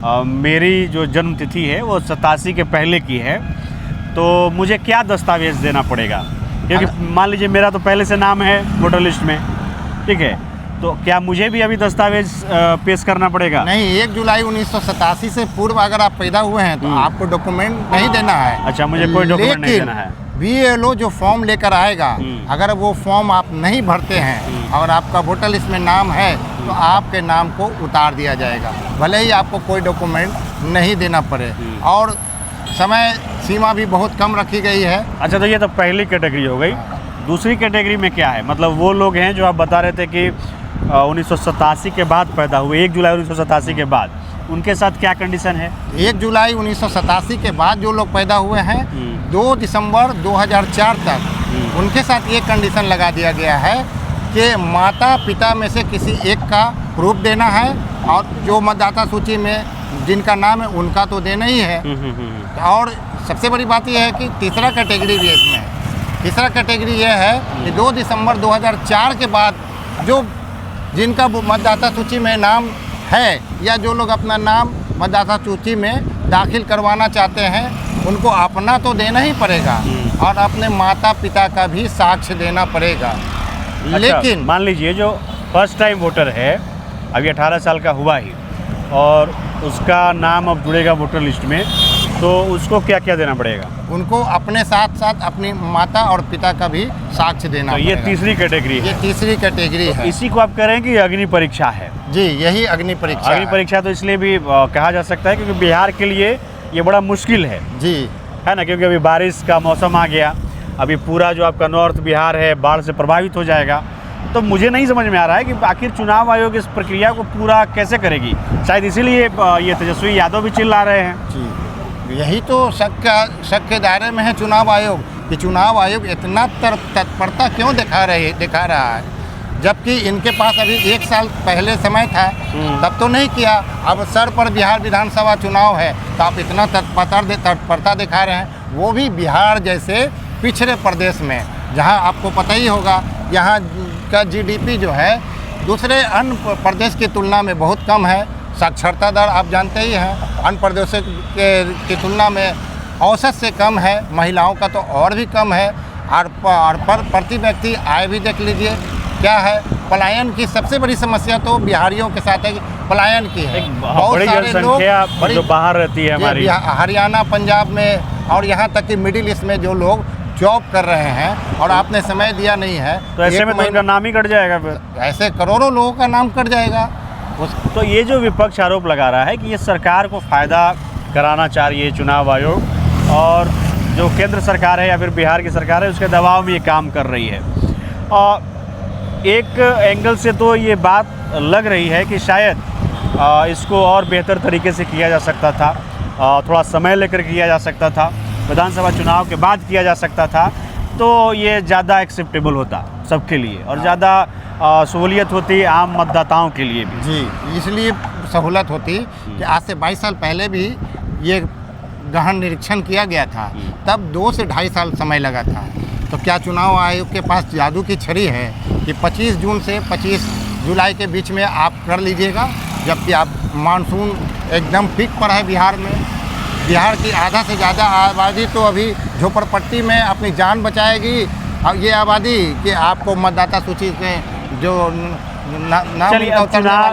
मेरी जो जन्म तिथि है वो 87 के पहले की है, तो मुझे क्या दस्तावेज़ देना पड़ेगा? क्योंकि मान लीजिए मेरा तो पहले से नाम है वोटर लिस्ट में, ठीक है, तो क्या मुझे भी अभी दस्तावेज पेश करना पड़ेगा? नहीं, 1 जुलाई 1987 से पूर्व अगर आप पैदा हुए हैं तो आपको डॉक्यूमेंट नहीं देना है। अच्छा, मुझे कोई डॉक्यूमेंट नहीं देना है। BLO जो फॉर्म लेकर आएगा, अगर वो फॉर्म आप नहीं भरते हैं और आपका वोटर लिस्ट में नाम है तो आपके नाम को उतार दिया जाएगा, भले ही आपको कोई डॉक्यूमेंट नहीं देना पड़े। और समय सीमा भी बहुत कम रखी गई है। अच्छा, तो ये तो पहली कैटेगरी हो गई। दूसरी कैटेगरी में क्या है? मतलब वो लोग हैं जो आप बता रहे थे कि 1987 के बाद पैदा हुए, 1 जुलाई 1987 के बाद, उनके साथ क्या कंडीशन है? 1 जुलाई 1987 के बाद जो लोग पैदा हुए हैं 2 दिसंबर 2004 तक, उनके साथ ये कंडीशन लगा दिया गया है कि माता पिता में से किसी एक का प्रूफ देना है, और जो मतदाता सूची में जिनका नाम है उनका तो देना ही है। और सबसे बड़ी बात यह है कि तीसरा कैटेगरी भी इसमें है। तीसरा कैटेगरी यह है कि 2 दिसंबर 2004 के बाद जो जिनका मतदाता सूची में नाम है, या जो लोग अपना नाम मतदाता सूची में दाखिल करवाना चाहते हैं, उनको अपना तो देना ही पड़ेगा और अपने माता पिता का भी साक्ष्य देना पड़ेगा। अच्छा, लेकिन मान लीजिए जो फर्स्ट टाइम वोटर है, अभी 18 साल का हुआ ही, और उसका नाम अब जुड़ेगा वोटर लिस्ट में, तो उसको क्या क्या देना पड़ेगा? उनको अपने साथ साथ अपनी माता और पिता का भी साक्ष्य देना तो ये पड़ेगा। तीसरी कैटेगरी है। ये तीसरी कैटेगरी है। इसी को आप कह रहे हैं कि अग्नि परीक्षा है? जी, यही अग्नि परीक्षा अग्नि परीक्षा तो इसलिए भी कहा जा सकता है क्योंकि बिहार के लिए ये बड़ा मुश्किल है जी, है ना, क्योंकि अभी बारिश का मौसम आ गया, अभी पूरा जो आपका नॉर्थ बिहार है बाढ़ से प्रभावित हो जाएगा। तो मुझे नहीं समझ में आ रहा है कि आखिर चुनाव आयोग इस प्रक्रिया को पूरा कैसे करेगी। शायद इसीलिए ये तेजस्वी यादव भी चिल्ला रहे हैं। जी, यही तो शक के दायरे में है चुनाव आयोग, कि चुनाव आयोग इतना तत्परता क्यों दिखा रहा है, जबकि इनके पास अभी 1 साल पहले समय था, तब तो नहीं किया। अब सर पर बिहार विधानसभा चुनाव है तो आप इतना तत्परता दिखा रहे हैं, वो भी बिहार जैसे पिछड़े प्रदेश में, जहां आपको पता ही होगा यहाँ का GDP जो है दूसरे अन्य प्रदेश की तुलना में बहुत कम है। साक्षरता दर आप जानते ही हैं, अन्य प्रदेशों की तुलना में औसत से कम है। महिलाओं का तो और भी कम है। और प्रति व्यक्ति आय भी देख लीजिए क्या है। पलायन की सबसे बड़ी समस्या तो बिहारियों के साथ है, पलायन की है। बहुत सारे लोग जो बाहर रहती है हमारी, हरियाणा, पंजाब में, और यहाँ तक कि मिडिल ईस्ट में जो लोग जॉब कर रहे हैं, और आपने समय दिया नहीं है, तो ऐसे में तो उनका नाम ही कट जाएगा। फिर ऐसे करोड़ों लोगों का नाम कट जाएगा। तो ये जो विपक्ष आरोप लगा रहा है कि ये सरकार को फ़ायदा कराना चाह रही है चुनाव आयोग, और जो केंद्र सरकार है या फिर बिहार की सरकार है उसके दबाव में ये काम कर रही है, और एक एंगल से तो ये बात लग रही है कि शायद इसको और बेहतर तरीके से किया जा सकता था, थोड़ा समय लेकर किया जा सकता था, विधानसभा चुनाव के बाद किया जा सकता था, तो ये ज़्यादा एक्सेप्टेबल होता सबके लिए, और ज़्यादा सहूलियत होती आम मतदाताओं के लिए भी। जी, इसलिए सहूलत होती कि आज से 22 साल पहले भी ये गहन निरीक्षण किया गया था, तब 2 से ढाई साल समय लगा था। तो क्या चुनाव आयोग के पास जादू की छड़ी है कि 25 जून से 25 जुलाई के बीच में आप कर लीजिएगा, जबकि आप मानसून एकदम पीक पर है बिहार में। बिहार की आधा से ज़्यादा आबादी तो अभी झोपड़पट्टी में अपनी जान बचाएगी, और ये आबादी कि आपको मतदाता सूची में जो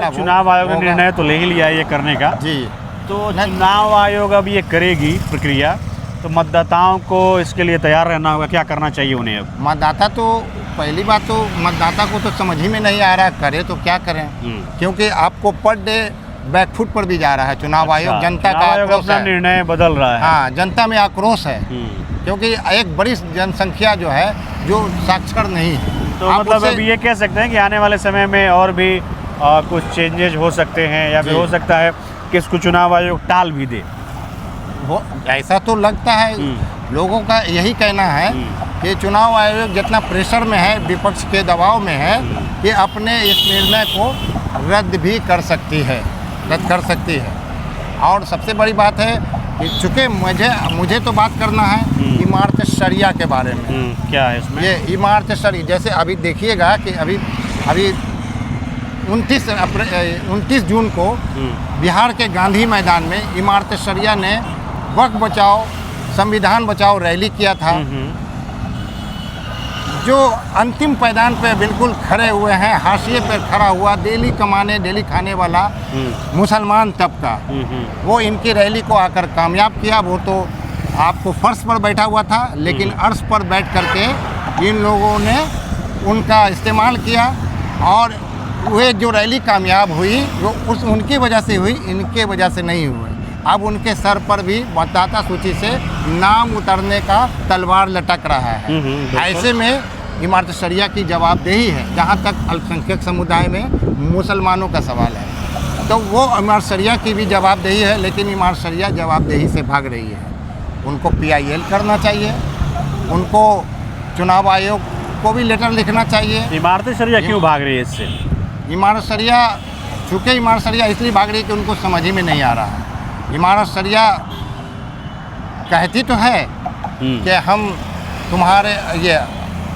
चुनाव आयोग ने निर्णय तो ले ही लिया ये करने का। जी, तो चुनाव आयोग अब ये करेगी प्रक्रिया, तो मतदाताओं को इसके लिए तैयार रहना होगा। क्या करना चाहिए उन्हें अब? मतदाता तो पहली बात तो मतदाता को तो समझ ही में नहीं आ रहा, करे तो क्या करें, क्योंकि आपको पर डे बैकफुट पर भी जा रहा है चुनाव आयोग। जनता का आक्रोश है, निर्णय बदल रहा है। हाँ, जनता में आक्रोश है, क्योंकि एक बड़ी जनसंख्या जो है जो साक्षर नहीं है। तो मतलब अब ये कह सकते हैं कि आने वाले समय में और भी कुछ चेंजेज हो सकते हैं, या फिर हो सकता है कि इसको चुनाव आयोग टाल भी दे। ऐसा तो लगता है, लोगों का यही कहना है कि चुनाव आयोग जितना प्रेशर में है, विपक्ष के दबाव में है, कि अपने इस निर्णय को रद्द भी कर सकती है, रद्द कर सकती है। और सबसे बड़ी बात है कि चूँकि मुझे तो बात करना है इमारत शरिया के बारे में। क्या है इसमें? ये इमारत शरिया, जैसे अभी देखिएगा कि अभी 29 जून को बिहार के गांधी मैदान में इमारत शरिया ने वक्फ बचाओ संविधान बचाओ रैली किया था। जो अंतिम पैदान पे बिल्कुल खड़े हुए हैं, हाशिए पे खड़ा हुआ डेली कमाने डेली खाने वाला मुसलमान तबका, वो इनकी रैली को आकर कामयाब किया। वो तो आपको फर्श पर बैठा हुआ था, लेकिन अर्श पर बैठ करके इन लोगों ने उनका इस्तेमाल किया और वह जो रैली कामयाब हुई वो उनकी वजह से हुई, इनके वजह से नहीं हुई। अब उनके सर पर भी मतदाता सूची से नाम उतरने का तलवार लटक रहा है। ऐसे में इमारत शरिया की जवाबदेही है। जहाँ तक अल्पसंख्यक समुदाय में मुसलमानों का सवाल है, तो वो इमारत शरिया की भी जवाबदेही है, लेकिन इमारत शरिया जवाबदेही से भाग रही है। उनको PIL करना चाहिए, उनको चुनाव आयोग को भी लेटर लिखना चाहिए। इमारत शरिया क्यों भाग रही है इससे? इमारत शरिया, चूँकि इमारत शरिया इसलिए भाग रही है कि उनको समझ ही में नहीं आ रहा है। इमारत शरिया कहती तो है कि हम तुम्हारे, ये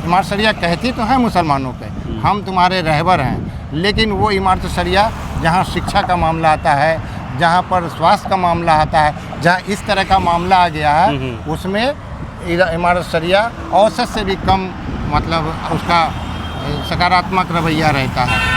इमारत शरिया कहती तो है मुसलमानों पे हम तुम्हारे रहबर हैं, लेकिन वो इमारत शरिया जहाँ शिक्षा का मामला आता है, जहाँ पर स्वास्थ्य का मामला आता है, जहाँ इस तरह का मामला आ गया है, उसमें इमारत शरिया औसत से भी कम मतलब उसका सकारात्मक रवैया रहता है।